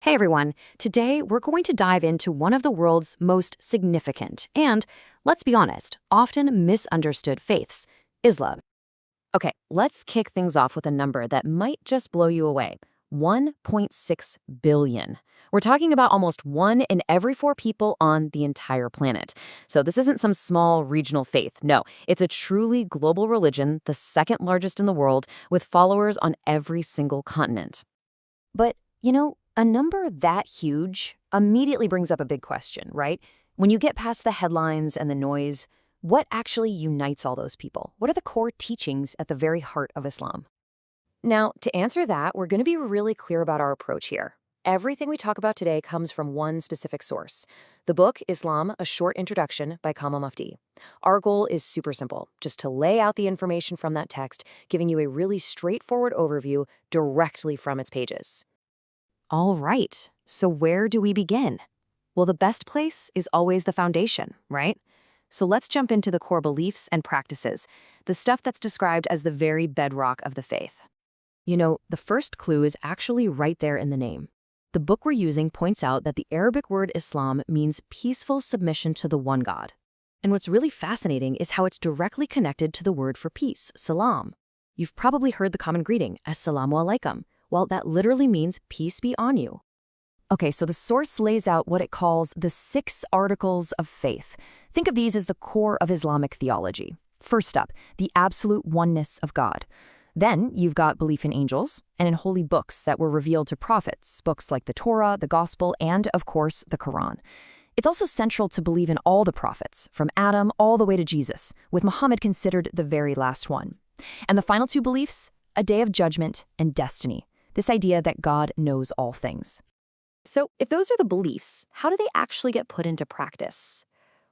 Hey everyone, today we're going to dive into one of the world's most significant and, let's be honest, often misunderstood faiths, Islam. Okay, let's kick things off with a number that might just blow you away. 1.6 billion. We're talking about almost 1 in every 4 people on the entire planet. So this isn't some small regional faith. No, it's a truly global religion, the second largest in the world, with followers on every single continent. But, a number that huge immediately brings up a big question, right? When you get past the headlines and the noise, what actually unites all those people? What are the core teachings at the very heart of Islam? Now, to answer that, we're going to be really clear about our approach here. Everything we talk about today comes from one specific source. The book, Islam, A Short Introduction by Kamal Mufti. Our goal is super simple, just to lay out the information from that text, giving you a really straightforward overview directly from its pages. All right, so where do we begin? Well, the best place is always the foundation, right? So let's jump into the core beliefs and practices, the stuff that's described as the very bedrock of the faith. The first clue is actually right there in the name. The book we're using points out that the Arabic word Islam means peaceful submission to the one God. And what's really fascinating is how it's directly connected to the word for peace, salam. You've probably heard the common greeting, assalamu alaikum. Well, that literally means peace be on you. Okay, so the source lays out what it calls the 6 articles of faith. Think of these as the core of Islamic theology. First up, the absolute oneness of God. Then you've got belief in angels and in holy books that were revealed to prophets, books like the Torah, the Gospel, and, of course, the Quran. It's also central to believe in all the prophets, from Adam all the way to Jesus, with Muhammad considered the very last one. And the final 2 beliefs, a day of judgment and destiny. This idea that God knows all things. So, if those are the beliefs, how do they actually get put into practice?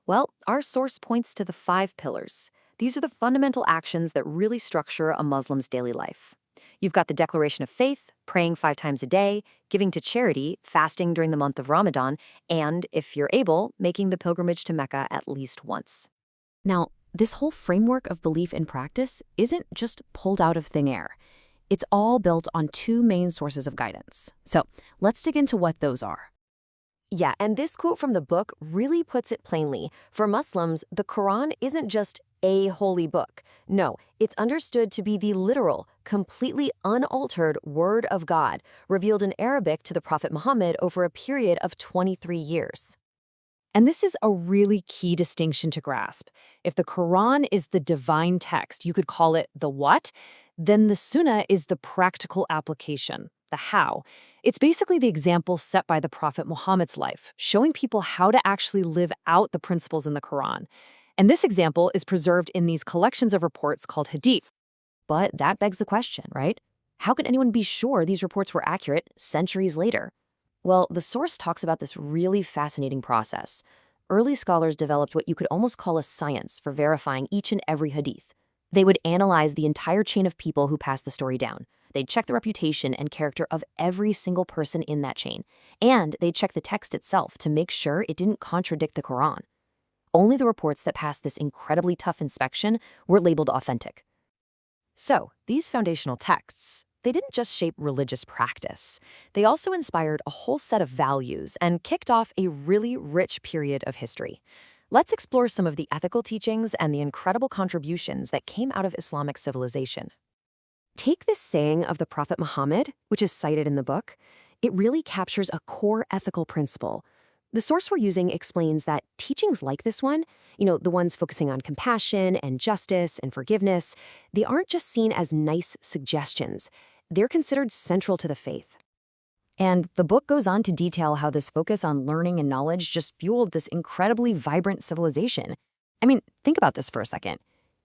Well, our source points to the 5 pillars. These are the fundamental actions that really structure a Muslim's daily life. You've got the declaration of faith, praying 5 times a day, giving to charity, fasting during the month of Ramadan, and, if you're able, making the pilgrimage to Mecca at least once. Now, this whole framework of belief and practice isn't just pulled out of thin air. It's all built on 2 main sources of guidance. So let's dig into what those are. Yeah, and this quote from the book really puts it plainly. For Muslims, the Quran isn't just a holy book. No, it's understood to be the literal, completely unaltered Word of God, revealed in Arabic to the Prophet Muhammad over a period of 23 years. And this is a really key distinction to grasp. If the Quran is the divine text, you could call it the what? Then the Sunnah is the practical application, the how. It's basically the example set by the Prophet Muhammad's life, showing people how to actually live out the principles in the Quran. And this example is preserved in these collections of reports called hadith. But that begs the question, right? How could anyone be sure these reports were accurate centuries later? Well, the source talks about this really fascinating process. Early scholars developed what you could almost call a science for verifying each and every hadith. They would analyze the entire chain of people who passed the story down. They'd check the reputation and character of every single person in that chain. And they'd check the text itself to make sure it didn't contradict the Quran. Only the reports that passed this incredibly tough inspection were labeled authentic. So, these foundational texts, they didn't just shape religious practice. They also inspired a whole set of values and kicked off a really rich period of history. Let's explore some of the ethical teachings and the incredible contributions that came out of Islamic civilization. Take this saying of the Prophet Muhammad, which is cited in the book. It really captures a core ethical principle. The source we're using explains that teachings like this one, the ones focusing on compassion and justice and forgiveness, they aren't just seen as nice suggestions. They're considered central to the faith. And the book goes on to detail how this focus on learning and knowledge just fueled this incredibly vibrant civilization. I mean, think about this for a second.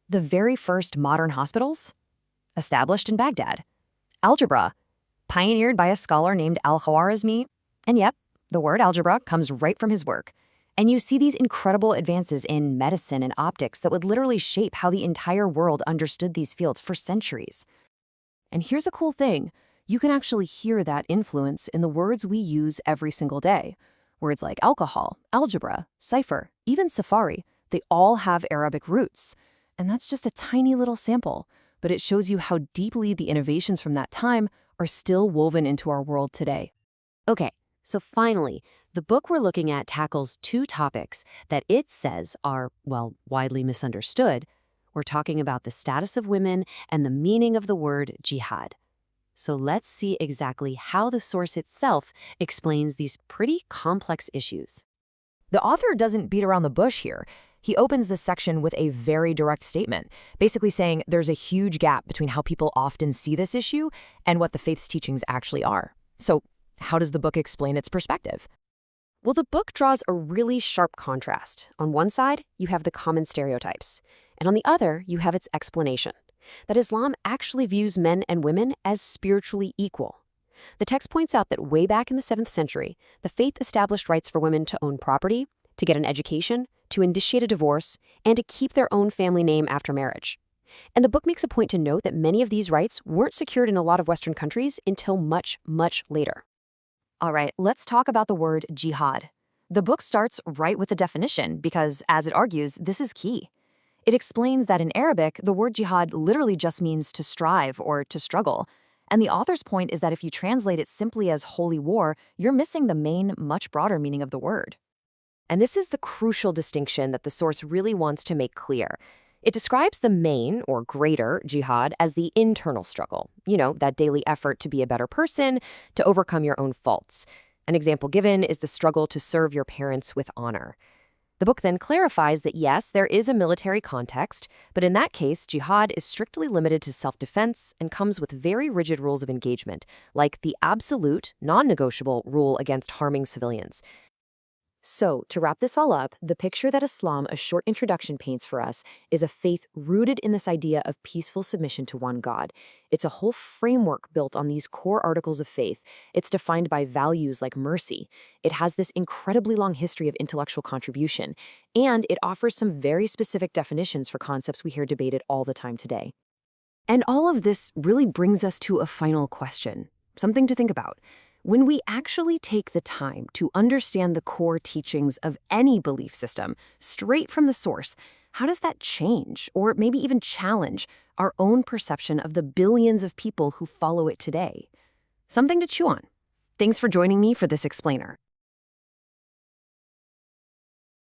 The very first modern hospitals? Established in Baghdad. Algebra, pioneered by a scholar named Al-Khwarizmi. And yep, the word algebra comes right from his work. And you see these incredible advances in medicine and optics that would literally shape how the entire world understood these fields for centuries. And here's a cool thing. You can actually hear that influence in the words we use every single day. Words like alcohol, algebra, cipher, even safari, they all have Arabic roots. And that's just a tiny little sample, but it shows you how deeply the innovations from that time are still woven into our world today. Okay, So finally, the book we're looking at tackles two topics that it says are, well, widely misunderstood. We're talking about the status of women and the meaning of the word jihad. So let's see exactly how the source itself explains these pretty complex issues. The author doesn't beat around the bush here. He opens this section with a very direct statement, basically saying there's a huge gap between how people often see this issue and what the faith's teachings actually are. So, how does the book explain its perspective? Well, the book draws a really sharp contrast. On one side, you have the common stereotypes, and on the other, you have its explanation that Islam actually views men and women as spiritually equal. The text points out that way back in the 7th century, the faith established rights for women to own property, to get an education, to initiate a divorce, and to keep their own family name after marriage. And the book makes a point to note that many of these rights weren't secured in a lot of Western countries until much, much later. All right, let's talk about the word jihad. The book starts right with the definition because, as it argues, this is key. It explains that in Arabic, the word jihad literally just means to strive or to struggle. And the author's point is that if you translate it simply as holy war, you're missing the main, much broader meaning of the word. And this is the crucial distinction that the source really wants to make clear. It describes the main, or greater, jihad as the internal struggle. That daily effort to be a better person, to overcome your own faults. An example given is the struggle to serve your parents with honor. The book then clarifies that yes, there is a military context, but in that case, jihad is strictly limited to self-defense and comes with very rigid rules of engagement, like the absolute, non-negotiable rule against harming civilians. So, to wrap this all up, the picture that Islam, a short introduction, paints for us is a faith rooted in this idea of peaceful submission to one God. It's a whole framework built on these core articles of faith. It's defined by values like mercy. It has this incredibly long history of intellectual contribution, and it offers some very specific definitions for concepts we hear debated all the time today. And all of this really brings us to a final question, something to think about. When we actually take the time to understand the core teachings of any belief system straight from the source, how does that change, or maybe even challenge, our own perception of the billions of people who follow it today? Something to chew on. Thanks for joining me for this explainer.